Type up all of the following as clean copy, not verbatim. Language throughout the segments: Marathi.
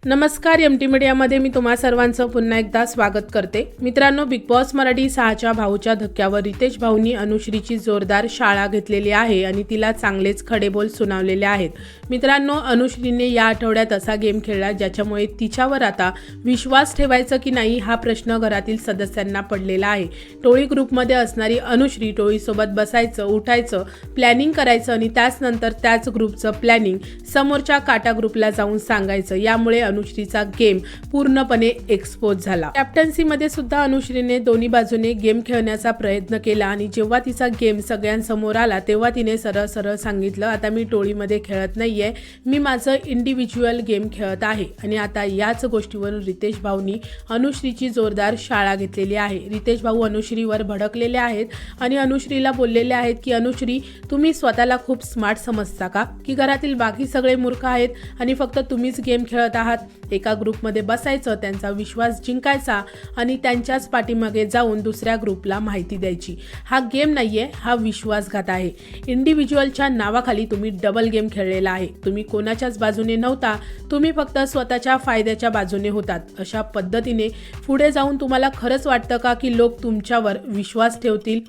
नमस्कार एमटी मीडियामध्ये मी तुम्हा सर्वांचं पुन्हा एकदा स्वागत करते। मित्रांनो, बिग बॉस मराठी 6च्या भाऊच्या धक्क्यावर रितेश भाऊंनी अनुश्रीची जोरदार शाळा घेतलेली आहे आणि तिला चांगलेच खडेबोल सुनावलेले आहेत। मित्रांनो, अनुश्रीने या आठवड्यात असा गेम खेळला ज्याच्यामुळे तिच्यावर आता विश्वास ठेवायचा की नाही हा प्रश्न घरातील सदस्यांना पडलेला आहे। टोळी ग्रुपमध्ये असणारी अनुश्री टोळीसोबत बसायचं, उठायचं, प्लॅनिंग करायचं आणि त्यानंतर त्याच ग्रुपचं प्लॅनिंग समोरच्या काटा ग्रुपला जाऊन सांगायचं। यामुळे अनुश्रीचा गेम पूर्णपणे एक्सपोज झाला। कॅप्टन्सीमध्ये सुद्धा अनुश्रीने दोन्ही बाजूने गेम खेळण्याचा प्रयत्न केला आणि जेव्हा तिचा गेम सगळ्यांसमोर आला तेव्हा तिने सरळ सरळ सांगितलं, आता मी टोळीमध्ये खेळत नाहीये, मी माझं इंडिव्हिज्युअल गेम खेळत आहे। आणि आता याच गोष्टीवरून रितेश भाऊंनी अनुश्रीची जोरदार शाळा घेतलेली आहे। रितेश भाऊ अनुश्रीवर भडकलेले आहेत आणि अनुश्रीला बोललेले आहेत की अनुश्री, तुम्ही स्वतःला खूप स्मार्ट समजता का की घरातील बाकी सगळे मूर्ख आहेत आणि फक्त तुम्हीच गेम खेळत आहात। एका ग्रुपमध्ये बसायचं, त्यांचा विश्वास जिंकायचा आणि त्यांच्याच पाठीमागे जाऊन दुसऱ्या ग्रुपला माहिती द्यायची। हा गेम नाहीये, हा विश्वासघात आहे। इंडिव्हिज्युअलच्या नावाखाली तुम्ही डबल गेम खेळलेला आहे। तुम्ही कोणाच्याच बाजूने नव्हता, तुम्ही फक्त स्वतःच्या फायद्याच्या बाजूने होतात। अशा पद्धतीने पुढे जाऊन तुम्हाला खरंच वाटतं का की लोक तुमच्यावर विश्वास ठेवतील?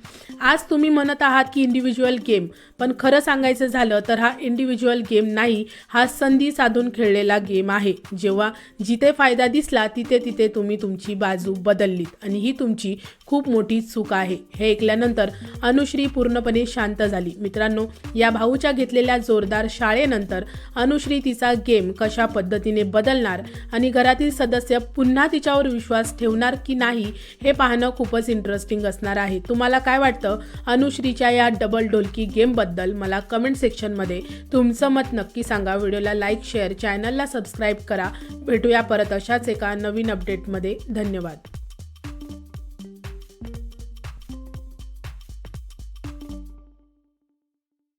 आज तुम्ही म्हणत आहात की इंडिव्हिज्युअल गेम, पण खरं सांगायचं झालं तर हा इंडिव्हिज्युअल गेम नाही, हा संधी साधून खेळलेला गेम आहे। जेव्हा जिथे फायदा दिसला तिथे तिथे तुम्ही तुमची बाजू बदललीत आणि ही तुमची खूप मोठी चूक आहे। हे ऐकल्यानंतर अनुश्री पूर्णपणे शांत झाली। मित्रांनो, या भाऊच्या घेतलेल्या जोरदार शाळेनंतर अनुश्री तिचा गेम कशा पद्धतीने बदलणार आणि घरातील सदस्य पुन्हा तिच्यावर विश्वास ठेवणार की नाही हे पाहणं खूपच इंटरेस्टिंग असणार आहे। तुम्हाला काय वाटतं अनुश्रीच्या या डबल ढोलकी गेम बद्दल? मला कमेंट सेक्शनमध्ये तुमचं मत नक्की सांगा। व्हिडिओला लाईक, शेअर, चॅनलला सबस्क्राईब करा। भेटूया परत अशाच एका नवीन अपडेटमध्ये। धन्यवाद।